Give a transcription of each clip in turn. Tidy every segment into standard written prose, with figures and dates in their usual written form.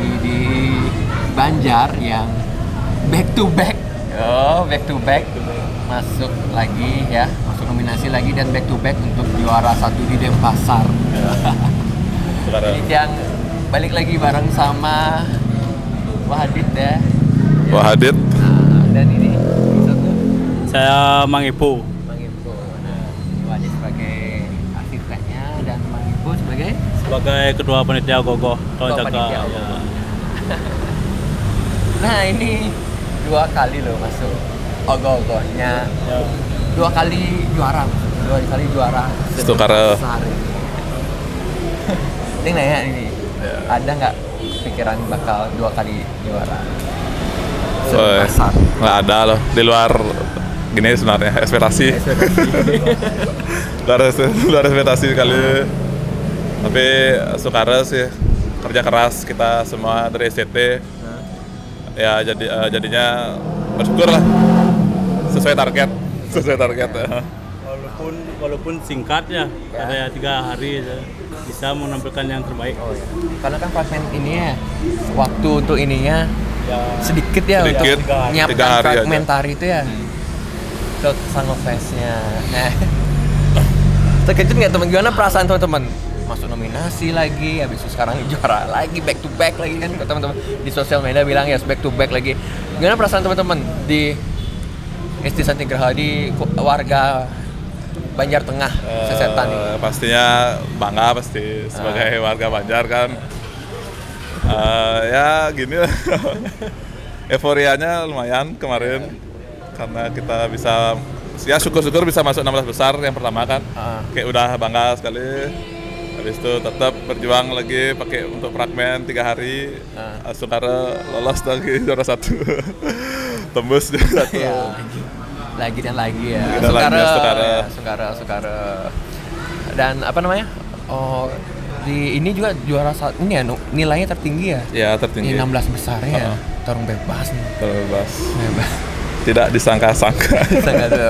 lagi di Banjar yang back to back. Back to back. Masuk lagi ya, masuk nominasi lagi dan back to back untuk juara 1 di Denpasar. Ini yang balik lagi bareng sama Wahadit ya. Wahadit. Dan ini satu Saya Mang Ipo. Mang Ipo. Nah, Wahadit sebagai arsiteknya dan Mang Ipo sebagai Ketua Panitia Ogoh-Ogoh tahun Ketua Jaga. Panitia Ya. Ogoh-Ogoh. Nah ini 2 kali loh masuk Ogoh-Ogohnya. Ya. 2 kali juara, 2 kali juara. Stukara. Ini nanya ini, ada nggak pikiran bakal 2 kali juara? Sebesar. Nggak ada loh, di luar gini sebenarnya ekspektasi. luar ekspektasi kali. Tapi Stukara sih kerja keras kita semua dari SCT. Ya jadinya bersyukur lah sesuai target ya. Walaupun singkat ya, ada 3 hari aja, bisa menampilkan yang terbaik. Oh, ya. Karena kan fragmen ini ya, waktu untuk ininya sedikit ya Sedikit, untuk menyiapkan 3 hari fragmen aja. tari itu ya. Untuk Sangofestnya. Nah, terkejut nggak teman? Gimana perasaan teman-teman? Masuk nominasi lagi, habis itu sekarang juara lagi, back to back lagi kan teman-teman di sosial media bilang ya back to back lagi. Gimana perasaan teman-teman di SD Santigraha, di warga Banjar Tengah Sesetan ini? Pastinya bangga pasti sebagai warga Banjar kan. Ya gini lah. Euforianya lumayan kemarin karena kita bisa ya syukur-syukur bisa masuk 16 besar yang pertama kan. Kayak udah bangga sekali. Habis itu tetap berjuang lagi pakai untuk fragmen 3 hari. Stukara lolos lagi juara 1. Tembus juara 1. Ya, lagi dan lagi ya. Stukara. Dan apa namanya? Oh, di ini juga juara satu ini ya, nilainya tertinggi ya. Ya tertinggi. Di 16 besar ya. Tarung bebas nih. Bebas. Bebas. Tidak disangka-sangka.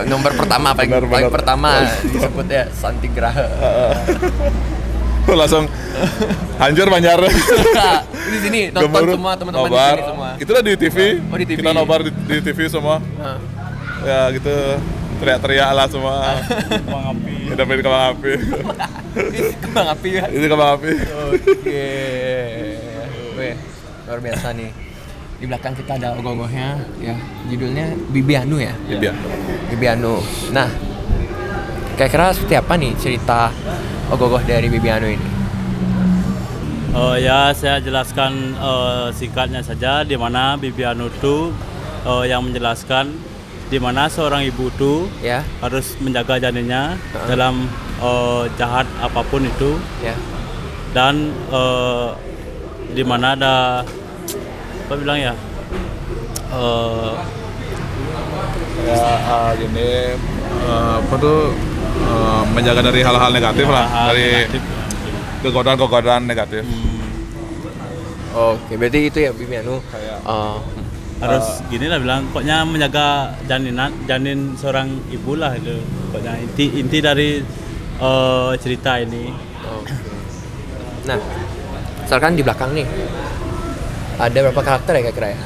Nomor pertama paling pertama disebut ya Santigraha. Langsung hancur Banjar. Di sini nonton semua teman-teman di sini semua. Itulah di TV. Oh, di TV. Kita nobar di TV semua. Ya gitu teriak-teriak lah semua. Kembang api. Kita main kembang api. Kembang api ya. Ini kembang api. Oke. Weh, luar biasa nih. Di belakang kita ada ogoh-ogohnya ya. Judulnya Bibianu ya. Bibianu. Nah, kira-kira seperti apa nih cerita ogoh-ogoh dari Bibianu ini? Ya, saya jelaskan singkatnya saja, di mana Bibianu itu yang menjelaskan di mana seorang ibu itu Ya. harus menjaga janinnya dalam jahat apapun itu, Ya. dan di mana ada apa bilang ya, Gini apa tuh menjaga dari hal-hal negatif lah, dari negatif. kegodaan negatif. Oke, berarti itu ya Bibianu. Harus gini lah bilang, pokoknya menjaga janin seorang ibu lah itu, pokoknya inti dari cerita ini. Oke. Nah, misalkan di belakang nih ada berapa karakter ya kira-kira ya?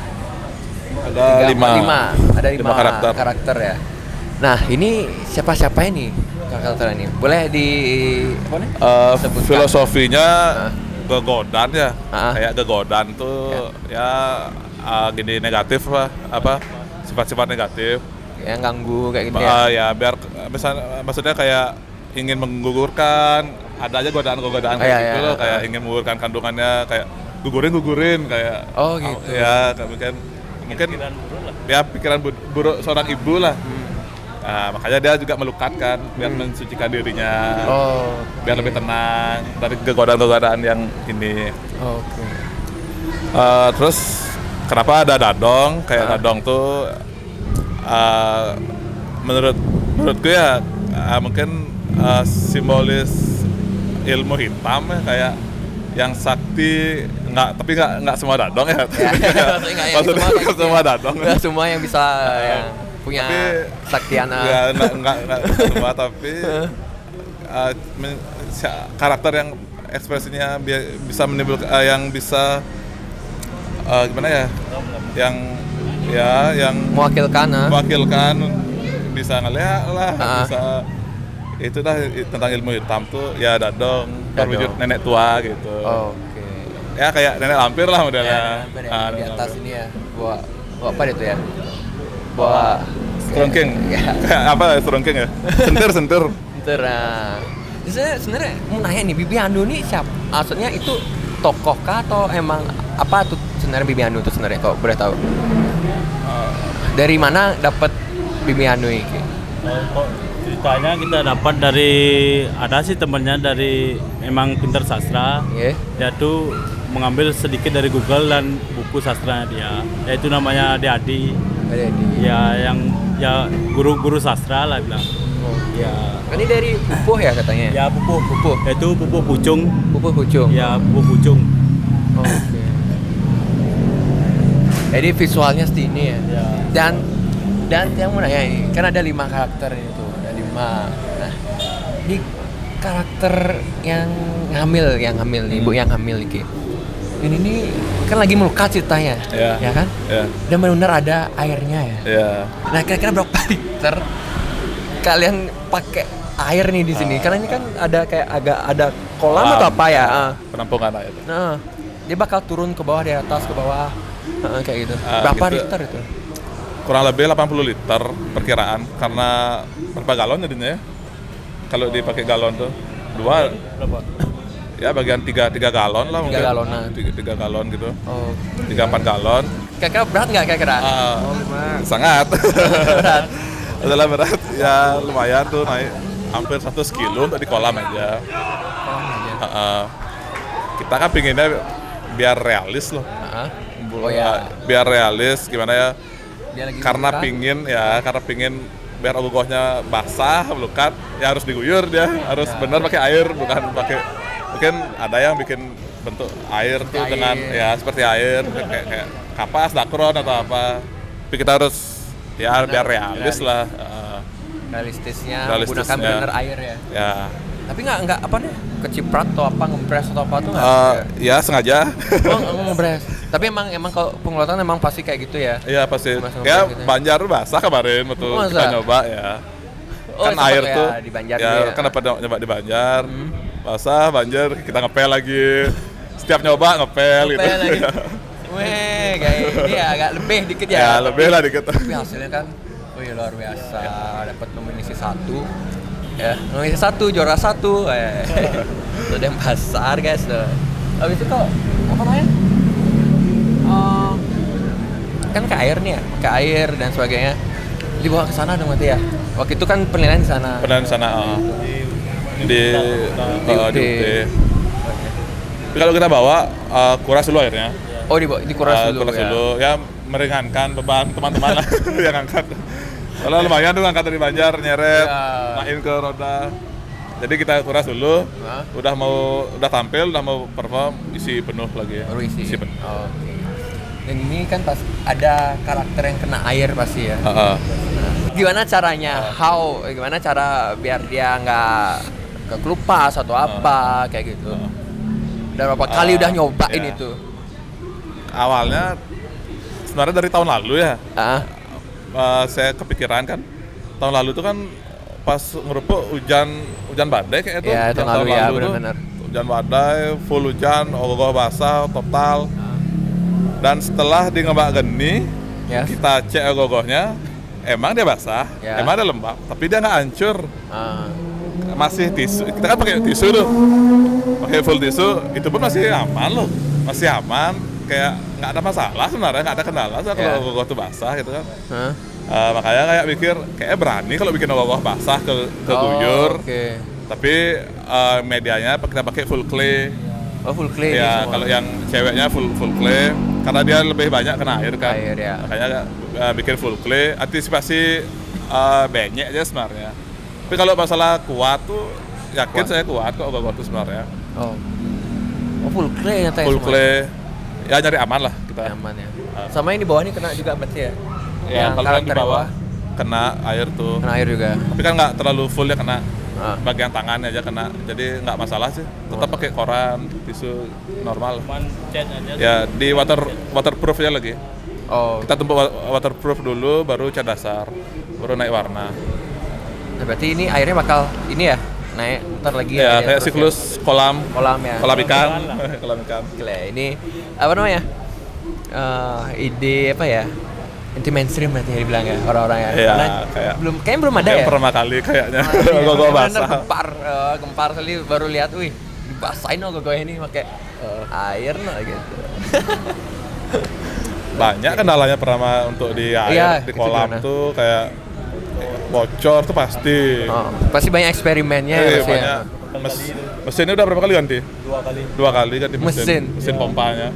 Ada 5. Ada 5 karakter. karakter ya. Nah, ini siapa-siapa ini karakter ini? Boleh di apa nih? Sebutkan. Filosofinya gegodan ya. Kayak gegodan tuh ya gini negatif lah, apa sifat-sifat negatif Yang ganggu kayak gitu ya. Ya biar maksudnya kayak ingin menggugurkan, ada aja godaan-godaan kayak gitu loh, kayak ingin menggugurkan kandungannya, kayak gugurin kayak gitu. Ya mungkin ya pikiran buruk seorang ibu lah. Nah, makanya dia juga melukatkan biar mensucikan dirinya, biar lebih tenang dari kegodaan-kegodaan yang ini. Oke. Terus kenapa ada dadong? Kayak dadong tuh menurutku ya mungkin simbolis ilmu hitam ya, kayak yang sakti, tapi nggak semua dadong ya. Maksudnya semua dadong. Nggak semua yang bisa yang punya kesaktian. Nggak semua, tapi karakter yang ekspresinya bisa menimbulkan yang bisa gimana ya? Yang Mewakilkan, mewakilkan bisa ngeliat lah, Ah. bisa itu dah tentang ilmu hitam tuh ya Dadong berwujud nenek tua gitu. Oke. Ya kayak nenek lampir lah modelnya. Hampir ya, Ah, di nenek atas lampir. ini ya. Bawa apa itu ya? Bawa Serongkeng. Ya. Kayak apa serongkeng ya? Sentir. Sebenarnya mau nanya nih, Bibi Anu nih siapa? Maksudnya itu tokoh kah atau emang apa tuh sebenarnya Bibi Anu tuh sebenarnya, kok boleh tahu? Dari mana dapat Bibi Anu ini? Kok ceritanya kita dapat dari ada sih temennya dari memang pintar sastra. Iya. Dia tuh mengambil sedikit dari Google dan buku sastranya dia. Yaitu namanya Adi. Ada di. Ya guru sastra lah bilang. Oh. Ya. Ini dari Pupuh ya katanya. Ya pupuh. Pupuh. Itu pupuh pucung. Pupuh Pucung. Ya pupuh pucung. Oke. Jadi visualnya seperti ini ya. Ya. Dan yang mau nanya ini, kan ada 5 karakter itu, ada 5. Nah, di karakter yang hamil nih, ibu yang hamil nih. Ini kan lagi melukat ceritanya, Iya. ya kan? Ya. Dan benar-benar ada airnya ya. Ya. Nah, kira-kira berapa liter kalian pakai air nih di sini? Karena ini kan ada kayak agak ada kolam atau apa ya? Penampungan air. Nah, dia bakal turun ke bawah, dari atas ke bawah, kayak gitu. Ah, Berapa gitu. liter itu? Kurang lebih 80 liter perkiraan karena berapa galon jadinya ya? Kalau dipakai galon tuh Berapa? ya bagian 3 galon lah mungkin. 3 galonan. 3 galon gitu. Oh, 3-4 galon. kira-kira berat nggak kira-kira? Sangat. Berat. Adalah berat ya lumayan tuh naik hampir 100 kilo untuk di kolam aja. Kita kan pinginnya biar realis loh. Oh ya. Biar realis gimana ya? Dia lagi Karena melukat. pingin biar ogohnya basah, melukat, ya harus diguyur dia, harus benar pakai air, bukan pakai mungkin ada yang bikin bentuk air tuh Air. dengan ya seperti air kayak kapas, dakron atau apa. Tapi kita harus ya biar realis lah. Realistisnya Realistisnya. menggunakan benar air ya. Ya, Tapi nggak apa nih? Keciprat atau apa, ngepres atau apa tuh nggak? ya sengaja. Oh, ngepres. Tapi emang kalau pengelolaan emang pasti kayak gitu ya. Iya pasti. Mas-mas Ya gitu ya. Banjar basah kemarin waktu Oh, kita masa? nyoba ya. Oh, Kan sempat air ya tuh di Banjar ya, dulu ya. kan dapat nyoba di Banjar. Basah Banjar kita ngepel lagi. Setiap nyoba ngepel gitu. Ngepel lagi. Weh, kayak ini ya, agak lebih dikit ya. Ya, lebih lah dikit. Tapi hasilnya kan, wih luar biasa. Dapat nominasi 1. Ya, nominasi 1, juara 1. Udah yang besar guys. Habis itu kok apa namanya? Kan ke air nih ya, ke air dan sebagainya. Dibawa ke sana dong berarti ya. Waktu itu kan penilaian di sana. Pernah di sana di UT. UT. Tapi kalau kita bawa kuras dulu airnya. Oh, dikuras dulu Kuras ya. dulu ya meringankan beban teman-teman lah yang angkat. Kalau lumayan tuh angkat dari Banjar nyeret, Ya. main ke roda. Jadi kita kuras dulu. Hah? Udah tampil, udah mau perform, isi penuh lagi. Baru isi. penuh. Oke. Dan ini kan pas ada karakter yang kena air pasti ya. Heeh. Gimana caranya? Gimana cara biar dia nggak kekelupas atau apa kayak gitu? Dan berapa kali udah nyobain ya. itu? Awalnya sebenarnya dari tahun lalu ya. Ah, Saya kepikiran kan tahun lalu tuh kan pas ngerupuk hujan badai kayak itu. Iya, tahun lalu ya, benar-benar. Hujan badai, full hujan, ogoh basah total. Dan setelah di ngebak geni, ya. kita cek ogohnya, emang dia basah, Ya. emang dia lembab, tapi dia nggak hancur. Ah, Masih tisu, kita kan pakai tisu tuh, pakai full tisu, itu pun masih aman loh, masih aman, kayak nggak ada masalah sebenarnya, nggak ada kendala Ya. kalau ogoh tuh basah gitu kan. hah? Makanya kayak mikir, kayak berani kalau bikin ogoh basah ke guyur, Oke. tapi medianya kita pakai full clay. Oh, full clay Ya, semua. kalau yang ceweknya full clay karena dia lebih banyak kena air kan. Air, ya. Makanya bikin full clay, antisipasi benyek aja sebenarnya. Tapi kalau masalah kuat tuh yakin saya kuat kok ogoh tuh sebenarnya. Oh. Oh, full clay nyata ya Full semua? clay. Ya nyari aman lah kita. Nyaman ya. Sama yang di bawah ini kena juga berarti ya? Ya, kalau yang di karakter bawah kena air tuh. Kena air juga. Tapi kan nggak terlalu full ya kena. bagian tangannya aja kena. Jadi nggak masalah sih. Tetap pakai koran, tisu normal. Cuman cat aja. Ya di waterproof ya lagi. Oh, Kita tumpuk waterproof dulu, baru cat dasar, baru naik warna. nah berarti ini airnya bakal ini ya naik ntar lagi Ya kayak terus siklus kolam, ya? Kolam ya. kolam ikan, Kolam ikan lah. kolam ikan. Gila, ini apa namanya? Ide apa ya? Anti mainstream berarti ya dibilang ya orang-orang ya. Iya, Karena kayaknya belum ada Kayak ya. pertama kali kayaknya. Iya, Gua bener basah. gempar kali baru lihat, wih dibasahin loh gue ini pakai air no gitu. Banyak kendalanya pertama untuk di air, Iya, di itu kolam gimana? tuh kayak bocor tuh pasti. Oh, pasti banyak eksperimennya ya, pasti ya. banyak. Mesinnya udah berapa kali ganti? 2 kali. 2 kali ganti Mesin. mesin pompanya.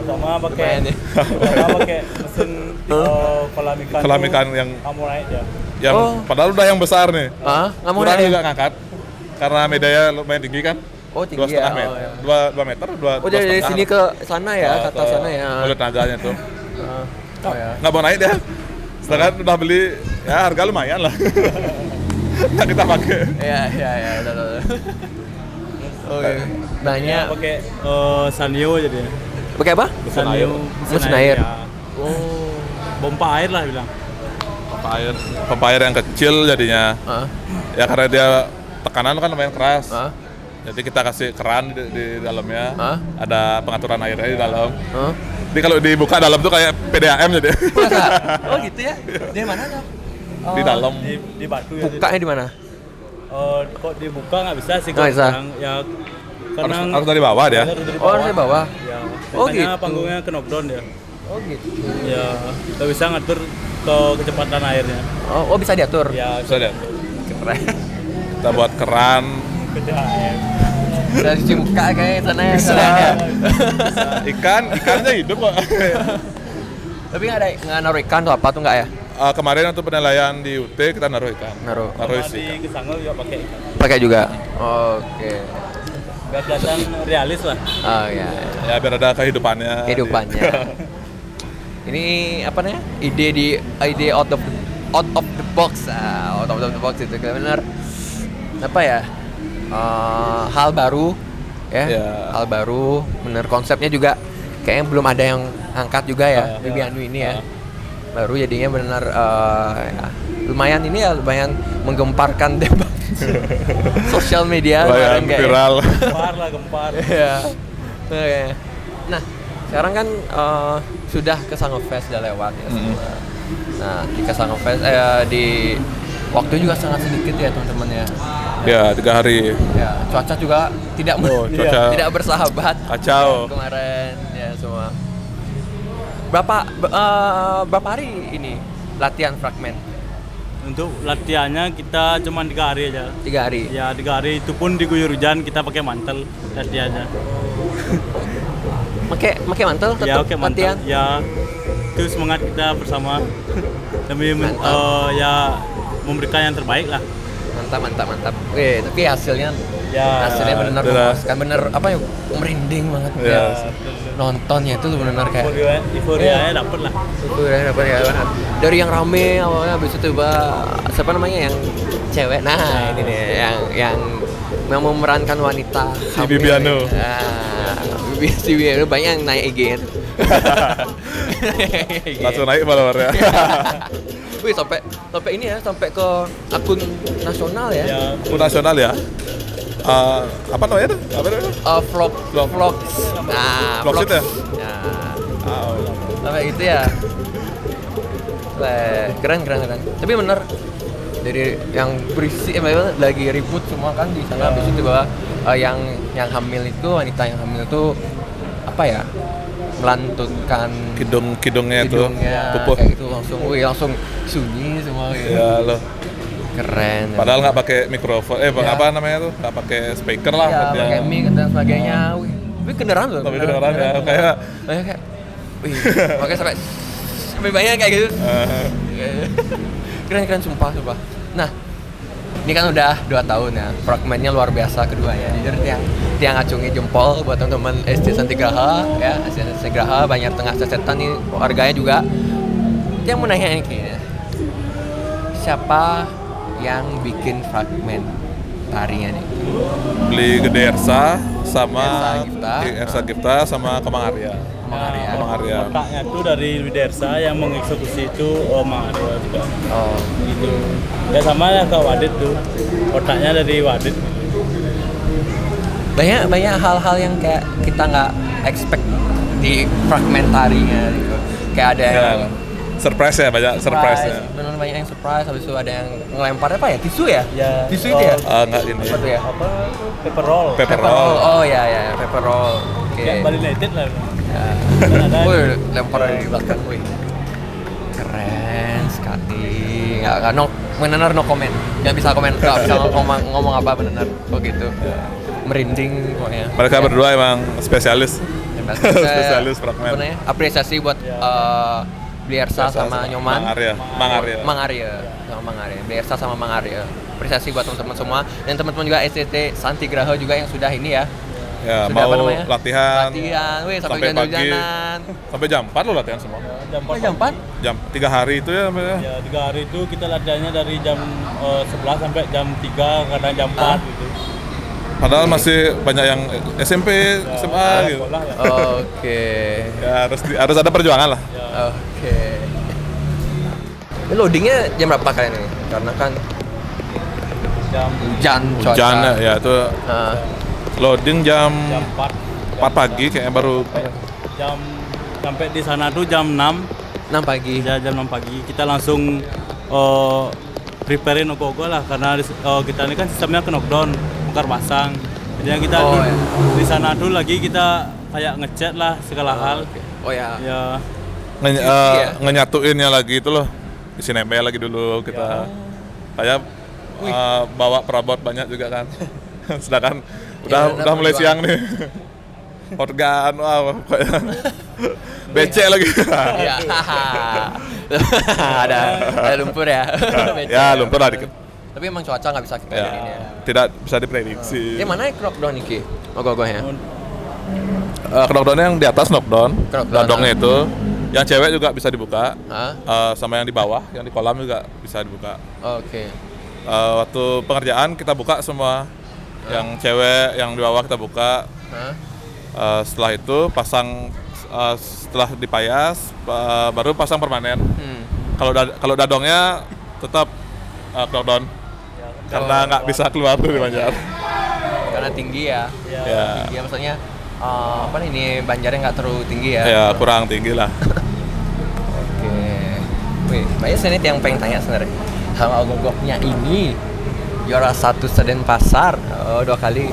Pertama pakai Lumayan ya. mesin kolam ikan. Kolam tuh ikan yang kamu naik ya. yang Oh. padahal udah yang besar nih. Nggak mau Kurang naik? juga ngangkat. Karena medianya lumayan tinggi kan. Oh, tinggi ya. 2,5 meter. Oh, ya. 2 meter, 2 Oh, dari sini ke sana ya, ke atas sana ya. Mulut naganya tuh. Oh ya. Nggak mau naik dia. Sedangkan udah beli, ya harga lumayan lah. Nggak kita pakai. Iya, betul. Oke. Banyak. Pakai Sanyo jadi. Pakai apa? Sanyo. Mesin air. Ya. Oh. Pompa air lah bilang. Pompa air yang kecil jadinya. Ah. Ya karena dia tekanan kan lumayan keras. Ah. Jadi kita kasih keran di dalamnya. Hah? Ada pengaturan airnya di dalam. Ah. Jadi kalau dibuka dalam tuh kayak PDAM jadi. Oh gitu ya? Dari mana tuh? Di dalam. Di batu ya. Bukanya di mana? Kok dibuka nggak bisa sih Nggak bisa. sekarang. Ya karena Harus dari bawah dia. harus dari Oh, harus dari bawah. Ya. Oh, Makanya gitu. panggungnya ke knockdown ya. Oh gitu. Ya, kita bisa ngatur ke kecepatan airnya. Oh bisa diatur. Ya, Bisa deh. Keren. Kita buat keran. PDAM. Udah cuci muka kayak sana ya. Bisa. sana ya. Ikannya hidup kok. Tapi nggak naruh ikan tuh apa tuh nggak ya? Kemarin untuk penilaian di UT kita naruh ikan. Naruh. Naruh Sama isi ikan. di Kesanggal juga pakai ikan. Pakai juga. Oke. Biar kelihatan realis lah. Oh ya. Ya biar ada kehidupannya. Kehidupannya. Ini apa namanya? Ide out of the box. Out of the box itu benar. Apa ya? Hal baru ya. Ya. Hal baru, bener konsepnya juga kayaknya belum ada yang angkat juga ya, Ya. Bibi Anu ini ya. Baru jadinya benar ya, lumayan ini ya, lumayan menggemparkan debat sosial media Lumayan kemarin kayak. viral. Gempar lah, gempar. Iya. Oke. Nah, sekarang kan sudah ke Sangofest udah lewat ya semua. Nah, di Sangofest di waktu juga sangat sedikit ya teman-teman ya. Ya 3 hari. Ya, cuaca juga tidak Cuaca tidak bersahabat. kacau. Kemarin ya semua. Berapa hari ini latihan fragmen? Untuk latihannya kita cuma 3 hari aja. 3 hari. Ya 3 hari itu pun diguyur hujan kita pakai mantel latihannya. Pakai mantel tetap Ya pakai mantel. latihan. Ya itu semangat kita bersama demi Mantap. ya memberikan yang terbaik lah. Mantap. Oke, tapi hasilnya Ya, benar benar. memuaskan, bener apa ya, merinding banget Ya. ya. Nontonnya itu benar kayak Euforianya dapet lah. itu ya dapat ya benar. Dari yang rame awalnya habis itu siapa namanya yang cewek. Nah, ini nih yang memerankan wanita Si hamil. Bibi Anu. Si Bibi Anu banyak yang naik IG itu. Langsung naik followernya. Wih, sampai ini ya, sampai ke akun nasional ya. Ya Akun nasional ya. Apa namanya tuh? Apa namanya? Vlogs. Nah, Vlogs itu ya? Nah, Oh. sampai itu ya. Keren. Tapi bener dari yang berisi lagi ribut semua kan di sana, habis itu bahwa yang hamil itu, wanita yang hamil itu apa ya, melantunkan Kidungnya itu hidungnya pupuh. kayak gitu, langsung sunyi semua gitu. Ya loh. Keren. Padahal nggak pakai mikrofon. Ya. Apa namanya tuh? Nggak pakai speaker lah. ya, dia. pakai mic dan sebagainya. Wih, tapi kedengeran loh. Tapi kedengeran ya, kayak kayak wih, makanya sampai banyak kayak gitu. Keren sumpah. Nah, ini kan udah 2 tahun ya, fragmennya luar biasa kedua ya. Jujur tiang acungi jempol buat teman-teman SD Santigraha ya, SD Santigraha Banjar Tengah Sasetan nih, warganya juga. Yang mau nanya ini kayaknya, siapa yang bikin fragmen tarinya nih? Beli Gede Ersa sama Ersa Gipta. Gipta sama Kemang Arya. Kemang Arya. Otaknya tuh dari Widersa, yang mengeksekusi itu Mang Arya juga. Oh, Gitu. Ya sama ya Kak Wadid tuh. Otaknya dari Wadid. banyak hal-hal yang kayak kita nggak expect di fragmen tarinya gitu. Kayak ada yang Surprise ya, banyak surprise ya. benar banyak yang surprise. Habis itu ada yang ngelempar apa ya, tisu ya? Ya. Tisu itu ya? Enggak gini. Apa tuh ya? Apa? Paper roll. Paper Pepper roll. roll. Oh ya, pepper roll. Oke. Kayak Bali United lah. Ya. Kan ada. Wih, lempar dari belakang, wih. Keren sekali. Nggak, no, benar no comment. Nggak bisa komen, nggak bisa ngomong apa benar. Oh gitu. Merinding pokoknya. Mereka berdua emang spesialis. Spesialis fragmen. Apresiasi buat Bliersa sama Nyoman. Mang Arya. Sama Mang Arya. Bliersa sama Mang Arya. Apresiasi buat teman-teman semua dan teman-teman juga STT Santigraha juga yang sudah ini ya. Ya, Sudah mau latihan. Wih, sampai pagi. hujan-hujanan. Sampai jam 4 lo latihan semua. Jam 4? Jam 3 hari itu ya. Ya 3 hari itu kita latihannya dari jam 11 sampai jam 3, kadang jam 4 gitu. Padahal masih banyak yang SMP, SMA gitu. Sekolah ya. Oke. Ya harus ada perjuangan lah. Oke. Ini loadingnya jam berapa kalian ini? Karena kan Jam hujan cuaca. Hujan ya itu Nah, loading jam 4. 4 pagi kayaknya baru. Jam sampai di sana tuh jam 6. 6 pagi. Ya, jam 6 pagi kita langsung preparein ogoh-ogoh lah, karena kita ini kan sistemnya ke knockdown, bongkar pasang. Jadi kita di sana tuh lagi kita kayak ngecat lah segala hal. Oke. Oh ya. Ya Ngenyatuinnya lagi itu loh. Isi nempel lagi dulu kita. Kayak bawa perabot banyak juga kan. Sedangkan udah mulai siang nih. Organ, wah pokoknya becek lagi. Iya. ada lumpur ya. Ya lumpur lah dikit. Tapi emang cuaca nggak bisa kita Ya, ini ya. tidak bisa diprediksi. Ini mana ya knockdown iki? Ogoh-ogohnya. Knockdownnya yang di atas knockdown, Knockdown, dodongnya itu. Yang cewek juga bisa dibuka. Hah? Sama yang di bawah, yang di kolam juga bisa dibuka. Oke. Waktu pengerjaan kita buka semua. Yang cewek, yang di bawah kita buka. Hah? Setelah itu pasang, setelah dipayas baru pasang permanen. Kalau dadongnya tetap knockdown karena nggak bisa keluar tuh di Banjar. Karena tinggi ya. Ya. Tinggi ya, maksudnya apa nih, ini Banjarnya nggak terlalu tinggi ya. Ya kurang tinggi lah. Oke. Wih, banyak sih yang pengen tanya sebenarnya. Sama Ogogoknya ini juara 1 Seden Pasar. Oh, 2 kali.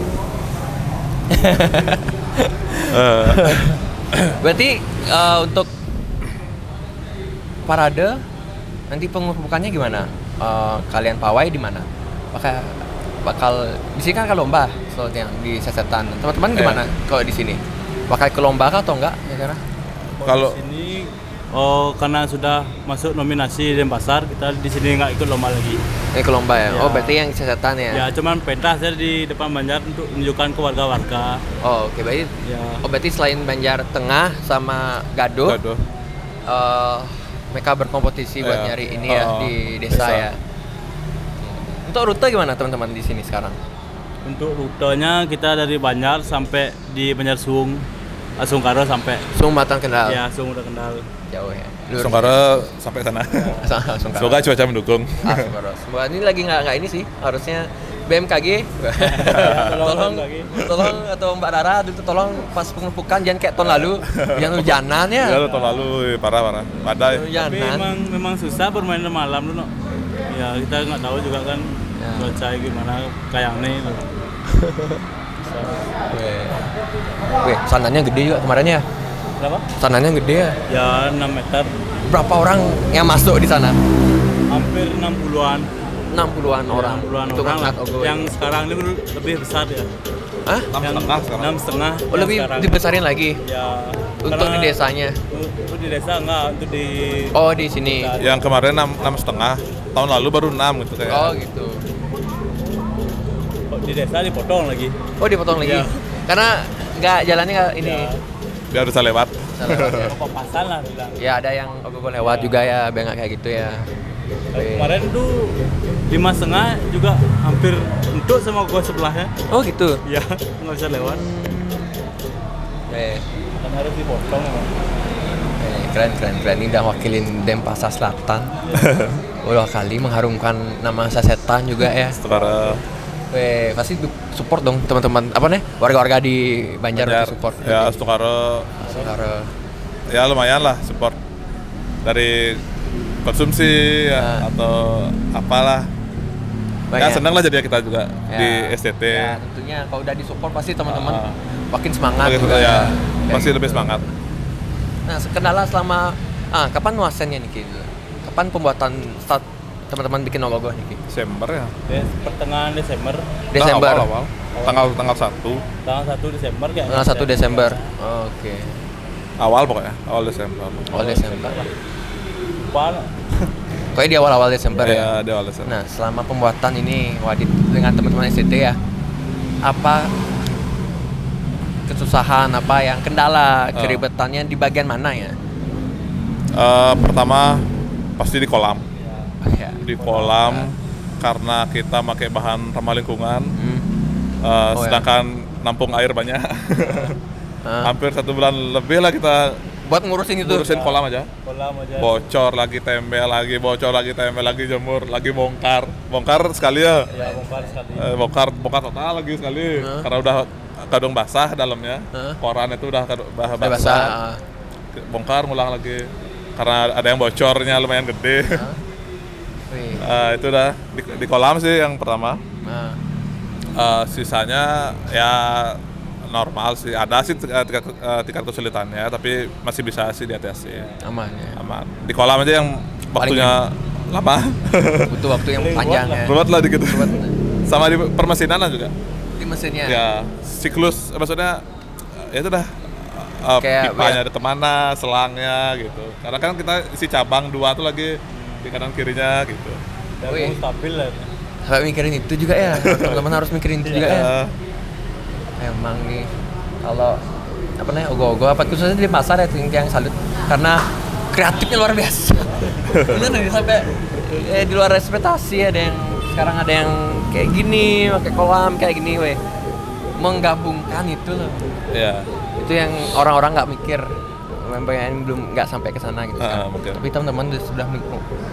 Berarti untuk parade nanti pengumumannya gimana? Kalian pawai di mana? Bakal di sini kan lomba soalnya di Sesetan. Teman-teman gimana kalau di sini? Bakal ke lomba kah atau enggak kira-kira? Kalau di sini karena sudah masuk nominasi Denpasar, kita di sini nggak ikut lomba lagi. Ke lomba ya? Ya. Oh, berarti yang Sesetan ya? Ya cuman pentas saya di depan Banjar untuk menunjukkan ke warga-warga. Oh, oke. Berarti Ya. berarti selain Banjar Tengah sama Gaduh, mereka berkompetisi buat nyari ini ya di desa ya. Untuk rute gimana teman-teman di sini sekarang? Untuk rutenya kita dari Banjar sampai di Banjar Sungkaro sampai Sumbatan Kendal. ya udah Kendal. Jauh ya. Sungkara sampai sana. Sungkaro. Semoga cuaca mendukung. Sungkaro. Semoga ini lagi nggak ini sih, harusnya BMKG tolong atau Mbak Dara itu tolong pas pengepukan jangan kayak tahun lalu yang hujanan ya. Ya tahun lalu parah. Badai. Tapi memang susah bermain malam dulu. Ya kita nggak tahu juga kan cuaca gimana kayak nih. Wih, sananya gede juga kemarinnya. Berapa? Sananya gede ya. Ya 6 meter. Berapa orang yang masuk di sana? Hampir 60-an. 60-an orang. 60-an Untuk orang lah. angkat ogoh. Yang sekarang ini lebih besar ya. Hah? 6,5 sekarang. 6,5. Oh, lebih dibesarin lagi Ya. untuk di desanya. Untuk di desa enggak, untuk di Oh, di sini. Yang kemarin 6,5. Tahun lalu baru 6 gitu kayak. Oh, gitu. di desa dipotong lagi. Oh, dipotong lagi. Iya. Karena jalannya nggak ini. Ya. Biar bisa lewat. Salah ya. Papasan lah bilang. Ya, ada yang ogoh lewat juga ya, biar nggak kayak gitu ya. Kemarin tuh 5,5 juga hampir untuk sama gua sebelahnya. Oh gitu. Ya, nggak bisa lewat. Eh, Kan harus dipotong emang. keren. Ini udah wakilin Denpasar Selatan. Udah kali mengharumkan nama Sasetan juga ya. Setara Pasti support dong teman-teman apa nih warga-warga di Banjar untuk support. ya Stukaro Saudara. ya lumayan lah support dari konsumsi ya, atau apalah. Ya senang lah jadi kita juga di STT. Ya, tentunya kalau udah disupport pasti teman-teman makin semangat Gitu, juga ya, ya. pasti Kayak lebih gitu. semangat. Nah, kendala selama kapan nuasennya nih Ki? Kapan pembuatan start teman-teman bikin ogoh-ogoh nih Ki? Desember ya. Pertengahan Desember, Desember. Nah, awal. Tanggal 1 tanggal 1 Desember kayaknya. Tanggal 1 Desember. Oh, oke. awal pokoknya, awal Desember. Awal Desember. Lupa. Pokoknya di awal-awal Desember ya. Ya, di awal Desember. Nah, selama pembuatan ini Wadid dengan teman-teman STT ya, apa kesusahan, apa yang kendala, keribetannya di bagian mana ya? Pertama pasti di kolam. Ya. Di kolam karena kita pakai bahan ramah lingkungan. Sedangkan nampung air banyak. Hampir 1 bulan lebih lah kita Buat ngurusin itu. ngurusin kolam aja. Kolam aja. Bocor lagi tembel lagi, bocor lagi tembel lagi, jemur lagi, bongkar sekali ya. Ya, bongkar sekali. Bongkar total lagi sekali karena udah kadung basah dalamnya. Koran itu udah Udah basah. Bongkar ngulang lagi karena ada yang bocornya lumayan gede. Wih. Itu udah di kolam sih yang pertama. Nah, Sisanya ya normal sih, ada sih tingkat kesulitannya, tapi masih bisa sih diatasi. aman ya. Aman. Di kolam aja yang waktunya lama. Butuh waktu yang panjang ya. Berat lah dikit. Sama di permesinan juga. Di mesinnya. Ya, siklus maksudnya ya itu dah Kayak pipanya ada kemana, selangnya gitu. Karena kan kita isi cabang 2 tuh lagi di kanan kirinya gitu. Dan Wih. stabil lah. Sampai mikirin itu juga ya. Teman-teman harus mikirin itu juga ya. Ya, Emang nih kalau apa namanya ogoh-ogoh apa khususnya di pasar ya yang salut karena kreatifnya luar biasa. Bener nih sampai di luar ekspektasi ada yang sekarang ada yang kayak gini pakai kolam kayak gini weh menggabungkan itu loh. ya. Itu yang orang-orang nggak mikir memang yang belum nggak sampai ke sana gitu kan. Mungkin. Tapi teman-teman sudah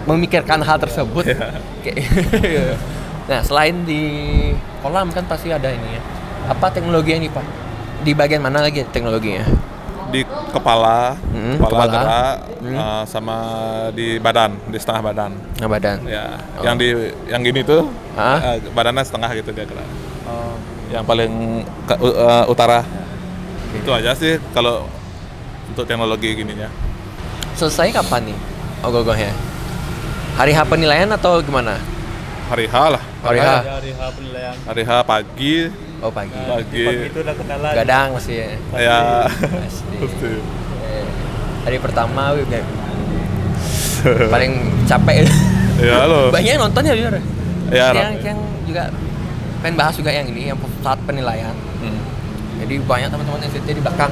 memikirkan hal tersebut. Kayak nah selain di kolam kan pasti ada ini ya. Apa teknologinya nih Pak? Di bagian mana lagi teknologinya? Di kepala kepala. gerak, sama di badan, di setengah badan. Nah, badan. Ya, yang gini tuh badannya setengah gitu dia gerak. Oh. Yang paling utara. Itu aja sih kalau untuk teknologi gininya. Selesai kapan nih ogoh-ogohnya? Hari H penilaian atau gimana? Hari H lah. Hari H. Hari H penilaian. Hari H pagi. Oh pagi. Pagi. Pagi itu udah kendala. Gadang masih ya. Ya. Pasti. Pasti. Hari pertama paling capek. Ya lo. Banyak yang nonton ya jujur. Ya, yang juga pengen bahas juga yang ini yang saat penilaian. Jadi banyak teman-teman SCT di belakang.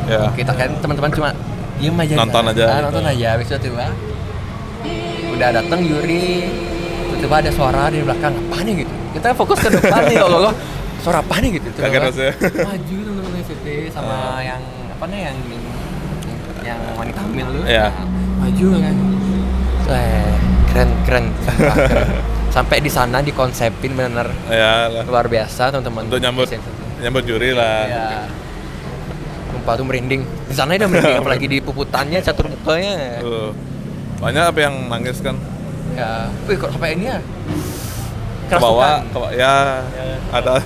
Ya. Kita kan teman-teman cuma diem aja. Nonton aja. Nonton aja. Habis itu tiba udah datang juri, tiba ada suara di belakang apa nih gitu. Kita fokus ke depan nih ogoh-ogoh. Suara apa nih gitu. Kaget rasanya. Maju teman-teman SCT sama yang apa nih yang wanita hamil lu. Iya. Maju kan. Keren. Sumpah, keren. Sampai di sana dikonsepin benar Ya lah. luar biasa teman-teman. Untuk nyambut juri lah. Ya. Sumpah tuh merinding. Di sana udah merinding apalagi di puputannya catur mukanya. Banyak apa yang nangis kan? Ya. Wih kok sampai ini ya? Ke bawah, Kerasukan. ya ada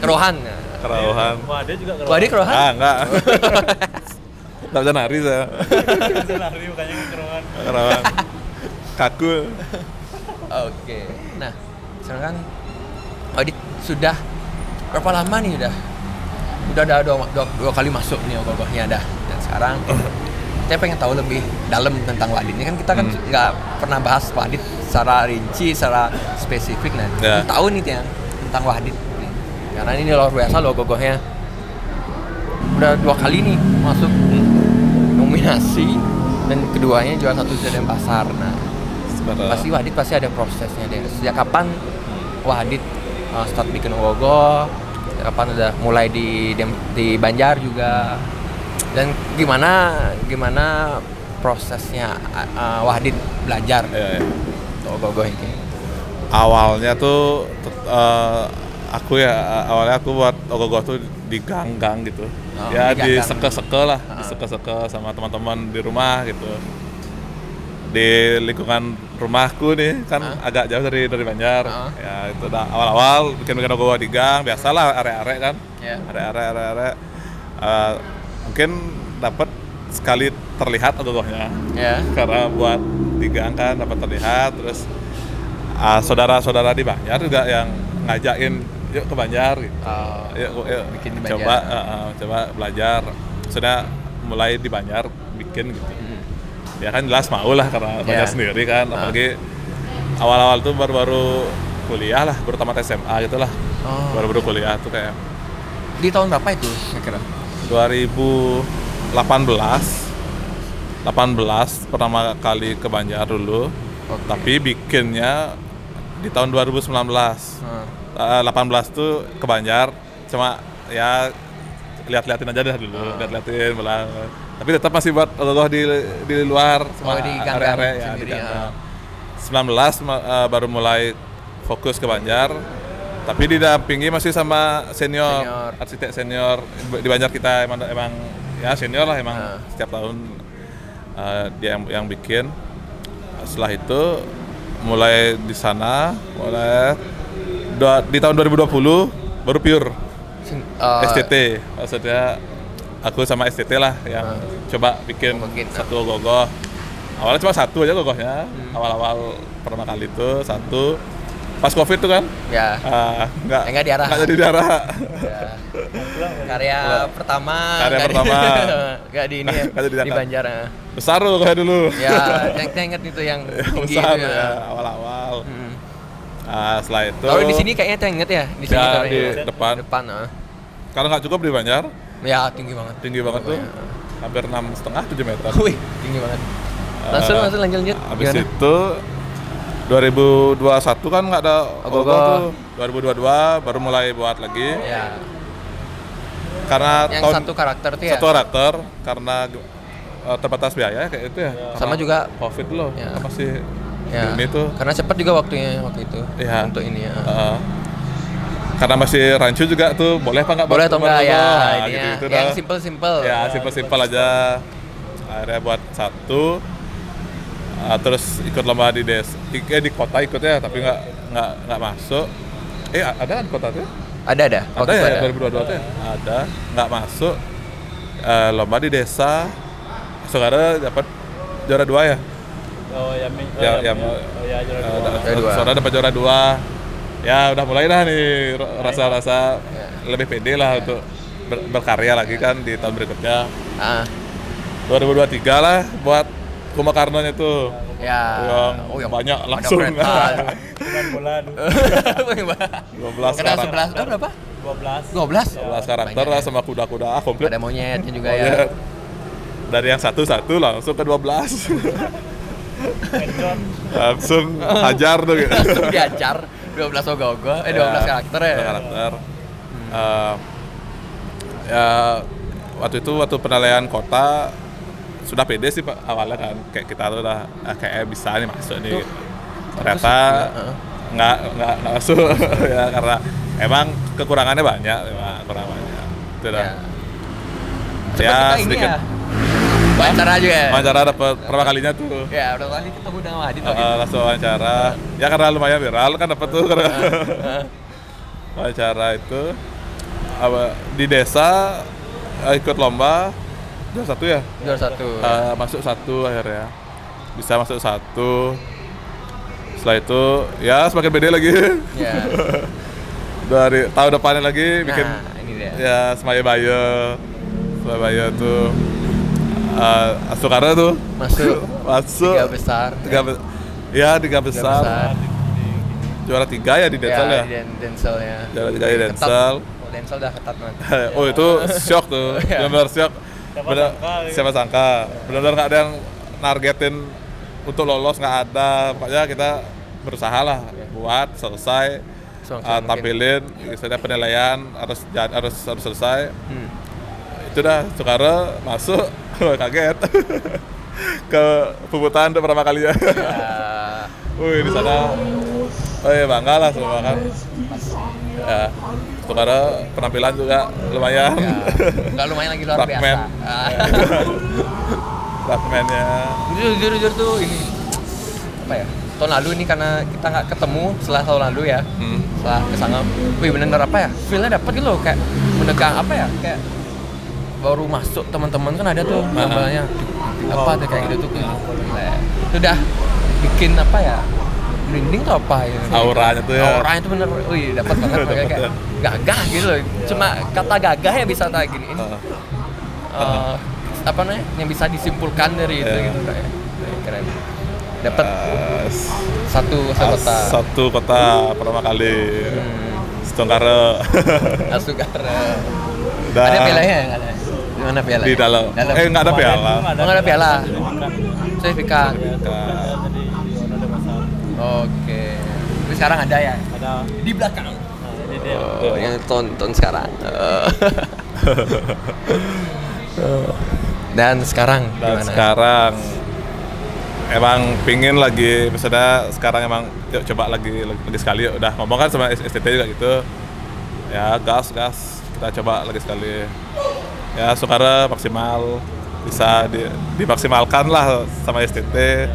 Kerohan. kerauhan. Wah, dia juga Wah dia kerohan? Enggak. Enggak bisa nari saya. lari bukannya kekeruan. Kerauhan. Kaku. Oke. Nah, sekarang kan audit sudah berapa lama nih udah? Udah ada dua kali masuk nih ogoh-ogohnya dah. Dan sekarang saya pengen tahu lebih dalam tentang Wadid. Ini kan kita kan nggak pernah bahas Wadid secara rinci, secara spesifik. Nah, Ya. tahu nih yang tentang Wadid. Nih. Karena ini luar biasa loh ogoh-ogohnya. Udah 2 kali nih masuk nominasi dan keduanya juara 1 di Denpasar. Nah, Pasti Wahdit pasti ada prosesnya deh. Sejak kapan Wahdit start bikin ogoh-ogoh? Sejak kapan udah mulai di Banjar juga? Dan gimana prosesnya Wahdit belajar untuk ogoh-ogoh ini? Awalnya tuh awalnya aku buat ogoh-ogoh tuh di gang-gang gitu. Ya di seke-seke lah, di seke-seke sama teman-teman di rumah gitu. Di lingkungan rumahku nih kan agak jauh dari Banjar. Ya itu udah awal-awal bikin ogoh-ogoh di gang, biasalah arek-arek kan. Arek-arek. Mungkin dapat sekali terlihat ogoh-ogohnya. Karena buat di gang kan dapat terlihat, terus saudara-saudara di Banjar juga yang ngajakin yuk ke Banjar gitu. Yuk bikin di coba belajar. Sudah mulai di Banjar bikin gitu. Ya kan jelas mau lah karena Banjar sendiri kan. Apalagi awal-awal tuh baru-baru kuliah lah, baru tamat SMA gitu lah. Baru-baru kuliah tuh kayak. Di tahun berapa itu kira-kira? 2018 pertama kali ke Banjar dulu. Tapi bikinnya di tahun 2019. 18 tuh ke Banjar, cuma ya lihat-liatin aja dah dulu, lihat-liatin belang. Tapi tetap masih buat ogoh di luar, sama di gang-gang area sendiri. di gang-gang. 19 baru mulai fokus ke Banjar, tapi didampingi masih sama senior. Arsitek senior di Banjar kita emang ya senior lah emang setiap tahun dia yang bikin. Setelah itu mulai di sana, di tahun 2020 baru pure STT, maksudnya aku sama STT lah yang coba bikin satu ogoh-ogoh. Awalnya cuma satu aja ogohnya, awal-awal pertama kali itu satu. Pas COVID tuh kan? Nggak diarah. Nggak jadi diarah. Karya pertama. Nggak di ini ya, di Banjar. Besar tuh kayak dulu. Ya, saya ingat itu yang tinggi besar itu ya, awal-awal. Setelah itu. Kalau di sini kayaknya saya ingat ya, di sini di depan. Karena nggak cukup di Banjar. Ya, tinggi banget. Tinggi banget tuh. Hampir 6,5-7 meter. Wih, tinggi banget. Langsung lanjut. Habis itu 2021 kan nggak ada ogoh-ogoh tuh. 2022 baru mulai buat lagi. Ya. Karena yang satu karakter tuh ya. Satu karakter karena terbatas biaya kayak itu ya. Sama juga COVID loh. Apa sih? Ini tuh. Karena cepat juga waktunya waktu itu. Ya. Untuk ini ya. Karena masih rancu juga tuh, boleh apa nggak? Boleh atau enggak ya? Gitu yang simple. Ya, simple aja. Akhirnya buat satu. Terus ikut lomba di di kota ikutnya, tapi nggak masuk. Ada di kota tuh? Ada. Ada ya 2022 tuh ya? Ada, nggak masuk. Lomba di desa. Saudara dapat juara 2 ya? Saudara dapat juara 2. Ya udah mulai dah nih rasa-rasa lebih pede lah untuk berkarya lagi kan di tahun berikutnya. 2023 lah buat Kumakarnonya tuh. Yang banyak langsung. Bulan. 12 karakter. Berapa? 12 karakter lah sama kuda-kuda komplit. Ada monyetnya juga ya. Dari yang satu langsung ke 12. Langsung hajar tuh gitu. Langsung diajar 12 ogoh-ogoh, 12 karakter ya. Karakter. Ya waktu penilaian kota sudah pede sih Pak awalnya kan, kayak kita tuh udah kayak bisa nih masuk nih. Ternyata nggak masuk ya karena emang kekurangannya banyak, itu dah. Ya sedikit. Wawancara juga ya? Wawancara dapat pertama kalinya tuh. Ya, pertama kali ketemu dengan Wahdit. Langsung wawancara. Ya karena lumayan viral kan dapat tuh karena wawancara itu di desa ikut lomba juara 1 ya? Juara 1. Masuk 1 akhirnya. Bisa masuk 1. Setelah itu ya semakin pede lagi. Ya. Dari tahun depannya lagi bikin ini dia. Ya Semaya Bayo tuh. Asukara tuh masuk 3 besar. 3 besar. Juara 3 ya di Densel ya. Densel ya. Juara 3 di Densel. Densel udah ketat banget. Oh itu shock tuh, benar-benar shock. Siapa sangka. Benar-benar nggak ada yang nargetin untuk lolos nggak ada, pokoknya kita berusaha lah buat selesai, tampilin, misalnya penilaian harus selesai. Itu dah Soekaro masuk, kaget ke Puputan untuk pertama kali ya. Wih, di sana, bangga lah semua kan. Ya, Soekaro penampilan juga lumayan. Nggak lumayan lagi, luar biasa. Rockman-nya. Jujur tuh ini apa ya? Tahun lalu ini karena kita nggak ketemu setelah tahun lalu ya. Setelah kesana, wih bener apa ya? Feel-nya dapet gitu loh, kayak menegak apa ya? Kayak baru masuk teman-teman kan ada tuh gambarnya apa tuh kayak gitu tuh. Itu udah bikin apa ya? Merinding tuh apa ya? Auranya tuh ya. Auranya tuh bener, wih dapat banget kayak gagah gitu loh. Cuma kata gagah ya bisa kayak gini. Apa namanya? Yang bisa disimpulkan dari itu gitu kayak keren. Dapat satu kota. Satu kota pertama kali. Soekaro. Ada pialanya nggak ada? Di mana piala? Di dalam. Nggak ada piala. Nggak ada piala. Sertifikat. Oke. Tapi sekarang ada ya? Ada Di belakang. ini dia. Oh, yang tonton sekarang. Dan sekarang gimana? Sekarang emang pingin lagi, misalnya sekarang emang yuk coba lagi sekali, udah ngomong kan sama STT juga gitu. Ya gas kita coba lagi sekali. Ya Soekaro maksimal, bisa dimaksimalkan lah sama STT.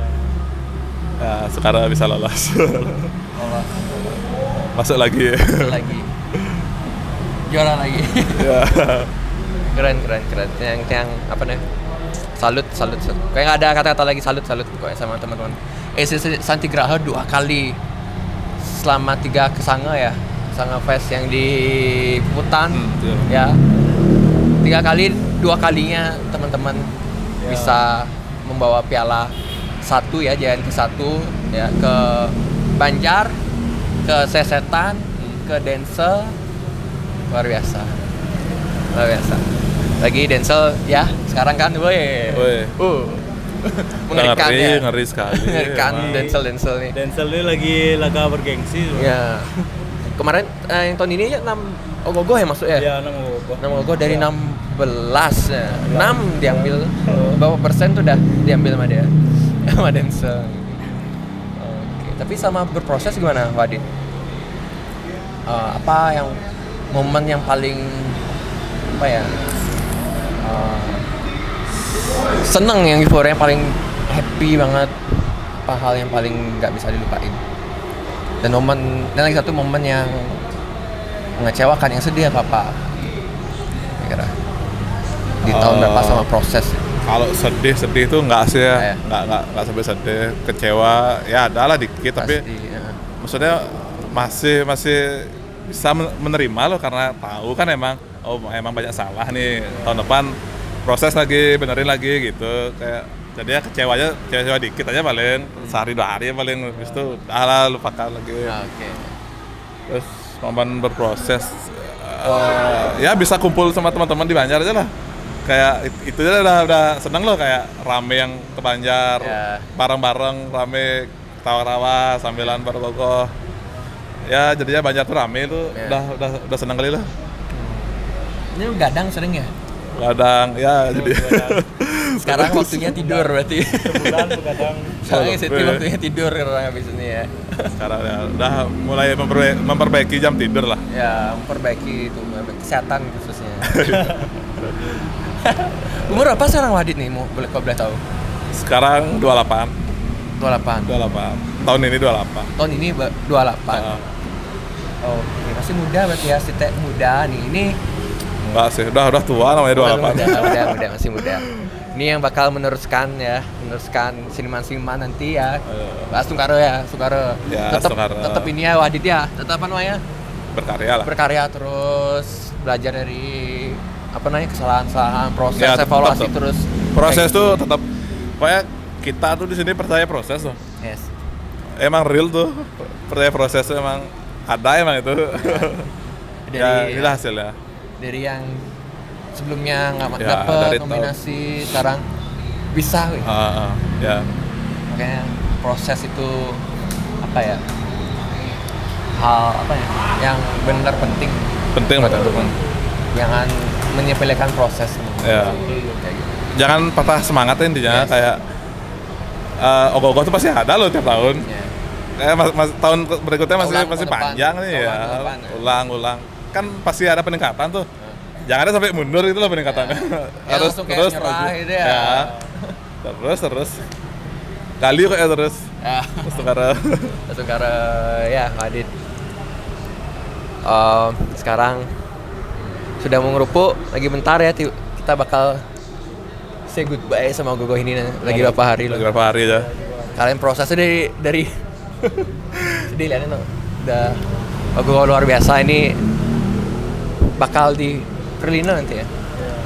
Ya Soekaro bisa lolos. Masuk lagi. Juara lagi. Ya. Keren. Yang apa nih? Salut. Kayak nggak ada kata-kata lagi salut pokoknya sama teman-teman. Santigraha 2 kali selama 3 kesanga ya. Sanga Fest yang di Puputan ya. 3 kali, 2 kalinya teman-teman bisa membawa piala 1 ya, JNT 1 ya, ke Banjar, ke Sesetan, ke Densel. Luar biasa. Lagi Densel ya sekarang kan mengerikan ya. Ngeri sekali. Mengerikan Densel nih. Densel ini lagi laga bergengsi. Ya. Kemarin yang tahun ini ya 6 Ogogoh ya masuk ya? Ya, 6 Ogogoh. 6 Ogogoh dari 16 ya. 6 diambil. Berapa persen tuh udah diambil sama dia? Sama Densel. Oke, tapi sama berproses gimana Wadid? Apa yang momen yang paling apa ya? Seneng, yang euforia yang paling happy banget, apa hal yang paling nggak bisa dilupain, dan lagi satu momen yang mengecewakan, yang sedih apa kira di tahun berapa sama proses? Kalau sedih itu nggak sih ya, nggak sampai sedih, kecewa ya ada lah dikit, tapi maksudnya masih bisa menerima loh, karena tahu kan emang banyak salah nih, tahun depan proses lagi, benerin lagi gitu, kayak jadi ya kecewa dikit aja paling sehari 2 hari paling, habis itu udah lah, lupakan lagi. Terus momen berproses ya bisa kumpul sama teman-teman di Banjar aja lah, kayak itu aja udah seneng loh, kayak rame yang ke Banjar bareng-bareng, rame tawa-tawa sambilan baru ya, jadinya Banjar tuh rame tuh, udah seneng kali lah. Ini gadang sering ya? Gadang, ya jadi. Sekarang waktunya tidur berarti. Sebulan begadang. Sekarang waktunya tidur orang habis ini ya. Sekarang ya udah mulai memperbaiki jam tidur lah. Ya, memperbaiki itu, kesehatan khususnya. Umur apa sekarang Wadid nih, kalau boleh tahu? Sekarang 28. 28. Tahun ini 28. Tahun ini 28. Oke, masih muda berarti ya, Site muda nih. Ini enggak sih, udah tua namanya 28. Muda, masih muda. Ini yang bakal meneruskan seniman-seniman nanti ya. Bahas Soekaro. Ya, tetap ini ya Wadid ya. Tetap apa namanya? Berkarya terus, belajar dari apa namanya, kesalahan-kesalahan, proses ya, evaluasi tetap. Terus. Proses tuh tetap, pokoknya kita tuh di sini percaya proses tuh. Yes. Emang real tuh, percaya proses tuh emang ada emang itu. Ya, inilah hasilnya. Dari yang sebelumnya nggak dapat nominasi, sekarang bisa. Ya. Makanya proses itu apa ya? Hal apa ya? Yang benar penting buat teman-teman. Jangan menyepelekan proses. Ya. Kayak gitu. Jangan patah semangat intinya, Yes. kayak ogoh-ogoh tuh pasti ada loh tiap tahun. Ya. Kayak tahun berikutnya masih Tahun masih depan. panjang nih Tahun ya. depan, ya. Ulang-ulang. Kan pasti ada peningkatan tuh. Jangan sampai mundur itu loh peningkatannya. Ya, langsung kayak nyerah aja. gitu ya. Terus. Kali kayak terus. Ya. Terus sekarang Sekarang ya Adit. Sekarang sudah mau ngerupuk lagi bentar ya kita bakal say goodbye sama Gogoh ini lagi berapa hari loh. lagi berapa hari aja. Kalian prosesnya dari sedih lihatin tuh. Udah Gogoh luar biasa ini bakal di Perlina nanti ya.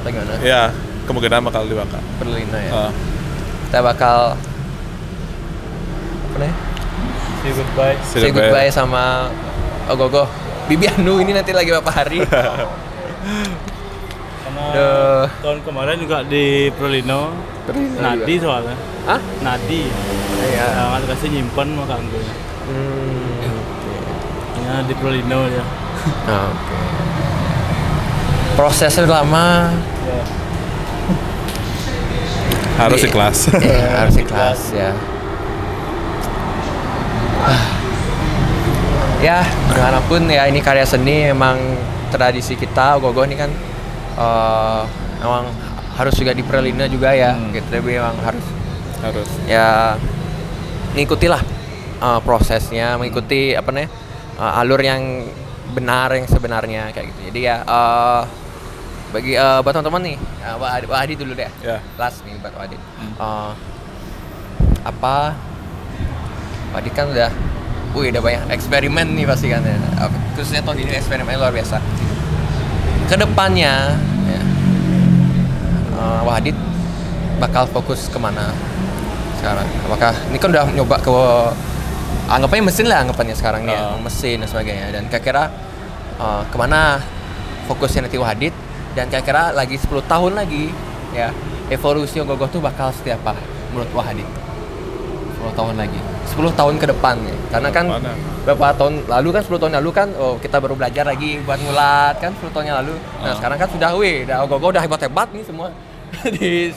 Bagaimana? Ya, kemungkinan bakal dibakar. Perlina ya. Ah. Kita bakal apa nih? Say goodbye. Say goodbye sama Gogoh. Bibi Anu ini nanti lagi berapa hari? Karena Duh. tahun kemarin juga di Prolino Nadi soalnya. Hah? Nadi. Iya. Nah, kasih nyimpen maka anggunya. Ya di Prolino ya. Oke. Prosesnya udah lama. Harus ikhlas. Iya, harus ikhlas ya. Ya, bagaimanapun ya ini karya seni emang tradisi kita. Gogoh ini kan emang harus juga di Perlina juga ya. Gitu, tapi emang harus ya mengikutilah prosesnya, mengikuti apa nih alur yang benar yang sebenarnya kayak gitu. Jadi ya bagi buat teman-teman nih, Pak Adi dulu deh. Ya. Last nih buat Pak Adi. Apa Pak Adi kan udah banyak eksperimen nih pasti kan ya. Khususnya tahun ini eksperimen luar biasa. Kedepannya ya, Wahidit bakal fokus kemana sekarang? Apakah ini kan udah nyoba ke anggapannya mesin lah anggapannya sekarang nih ya, mesin dan sebagainya. Dan kira-kira kemana fokusnya nanti Wahidit? Dan kira-kira lagi 10 tahun lagi ya evolusi Gogoh tuh bakal seperti apa menurut Wahidit? 10 tahun lagi, 10 tahun ke depan ya. Karena kan berapa tahun lalu kan 10 tahun lalu kan kita baru belajar lagi buat ngulat kan 10 tahun yang lalu. Nah, sekarang kan sudah Gogoh udah hebat-hebat nih semua. Di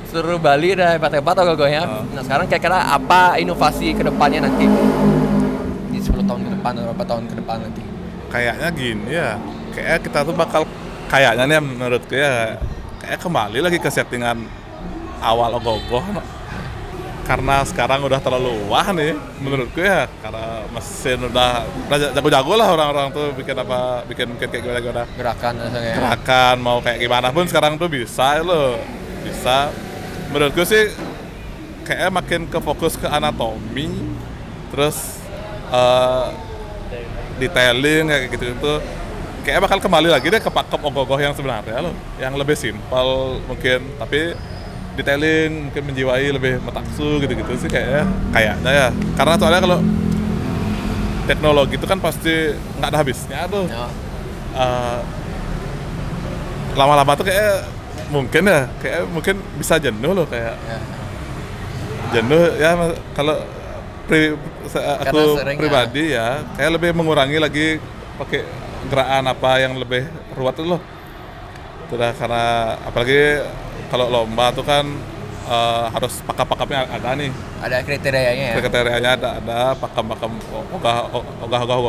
seluruh Bali udah hebat-hebat Gogohnya. Nah, sekarang kira-kira apa inovasi ke depannya nanti? Di 10 tahun ke depan atau berapa tahun ke depan nanti? Kayaknya gini ya. Kayak kita tuh bakal kayaknya nih menurutku ya kayak kembali lagi ke settingan awal Gogoh. Karena sekarang udah terlalu wah nih menurutku ya, karena mesin udah jago-jago lah orang-orang tuh bikin kayak gimana gerakan mau kayak gimana pun sekarang tuh bisa menurutku sih kayak makin ke fokus ke anatomi terus detailing kayak gitu kayak bakal kembali lagi deh ke pakem Gogoh yang sebenarnya loh, yang lebih simpel mungkin tapi detailing mungkin menjiwai lebih metaksu gitu-gitu sih kayaknya ya. Karena soalnya kalau teknologi itu kan pasti nggak ada habisnya tuh. Lama-lama tuh kayak mungkin bisa jenuh loh kayak. Jenuh ya kalau aku pribadi ya kayak lebih mengurangi lagi pakai gerakan apa yang lebih ruwet tuh loh. Sudah karena apalagi kalau lomba tuh kan harus pakam-pakamnya ada nih. Ada kriterianya ya? Kriterianya ada pakam-pakam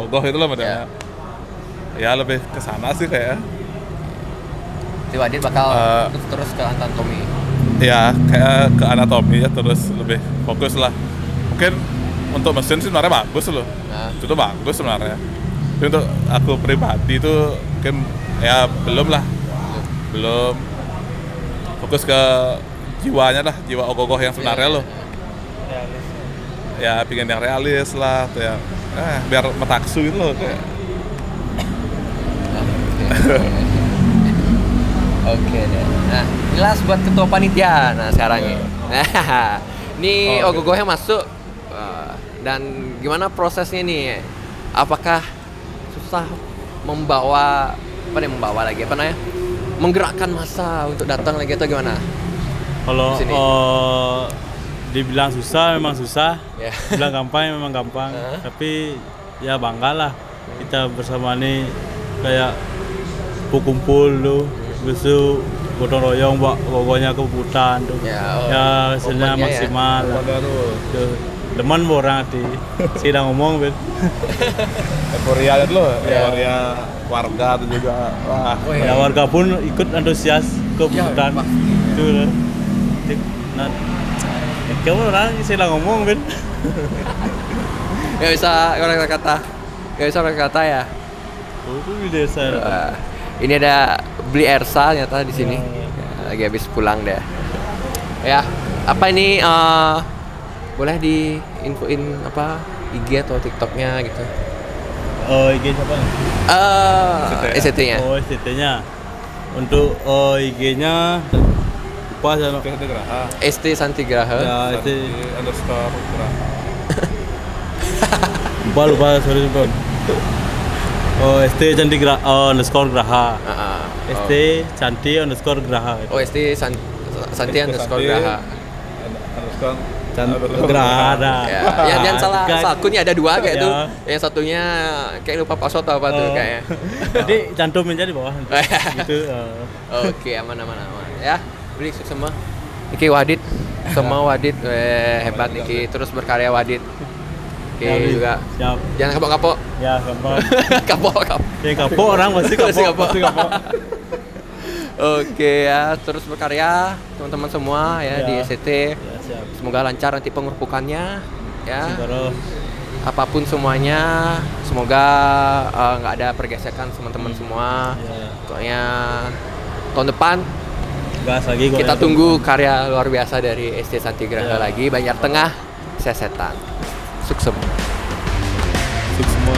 ogah itu loh modelnya. Ya lebih ke sana sih kayak. Wadid bakal terus ke anatomi. Ya, kayak ke anatomi ya terus lebih fokus lah. Mungkin untuk mesin sih sebenarnya bagus loh. Itu tuh bagus sebenarnya. Tapi untuk aku pribadi tuh mungkin ya belum fokus ke jiwanya lah, jiwa Gogoh yang sebenarnya loh. Ya pingin yang realis lah, tuh ya. Biar metaksu gitu loh kayak. Oke deh. Nah, jelas buat ketua panitia. Nah, sekarang ini Gogoh yang masuk dan gimana prosesnya nih? Apakah susah membawa menggerakkan massa untuk datang lagi atau gimana? Kalau dibilang susah memang susah, Ya. bilang gampang memang gampang, tapi ya bangga lah kita bersama nih kayak kumpul lu, besok gotong royong pokoknya ke hutan tuh. Ya, oh. Ya hasilnya Momennya ya. maksimal. Pada tuh Tuh, demen orang hati. Saya ngomong bet. euforia itu loh, Ya. euforia warga itu juga. Wah, Oh, Ya warga pun ikut antusias ke Ya, hutan. pasti. Itu lah. Nah, kamu orang saya ngomong bet. Gak bisa orang kata. Gak bisa orang kata ya. Oh, itu di desa. Wah, ini ada beli Ersa ternyata di sini. Ya. Ya, lagi habis pulang deh. Ya, apa ini boleh diinfoin apa IG atau TikToknya gitu? Oh, IG siapa? SCT-nya. Oh, SCT-nya. Untuk IG-nya lupa saya. itu ada Geraha. ST Santigraha. Ya, Santi itu underscore Geraha. lupa sorry bro. Oh, ST Cantik underscore Graha. ST Cantik underscore Graha. Oh, ST Santi underscore Graha. Underscore Graha ada. Ya, jangan salah, akunnya ada dua kayak Ya. tuh. Yang satunya kayak lupa password atau apa tuh kayaknya. Jadi cantumin aja di bawah. Gitu. Oke, aman. Ya, beli semua. Iki Wadid, semua Wadid hebat Niki, terus berkarya Wadid. Oke Ya, juga. Siap. Jangan kapok-kapok. Ya, gampang. kapok. Yang kapok orang pasti kapok. Pasti kapok. Oke ya, terus berkarya teman-teman semua ya, Ya. di SCT. Ya, siap. Semoga lancar nanti pengerupukannya ya. Baru Apapun semuanya, semoga nggak ada pergesekan teman-teman semua. ya, Pokoknya tahun depan gas lagi kok. kita tunggu karya luar biasa dari ST Santigraha Ya. lagi, Banjar Tengah, Sesetan. Sukses. Sukses semua.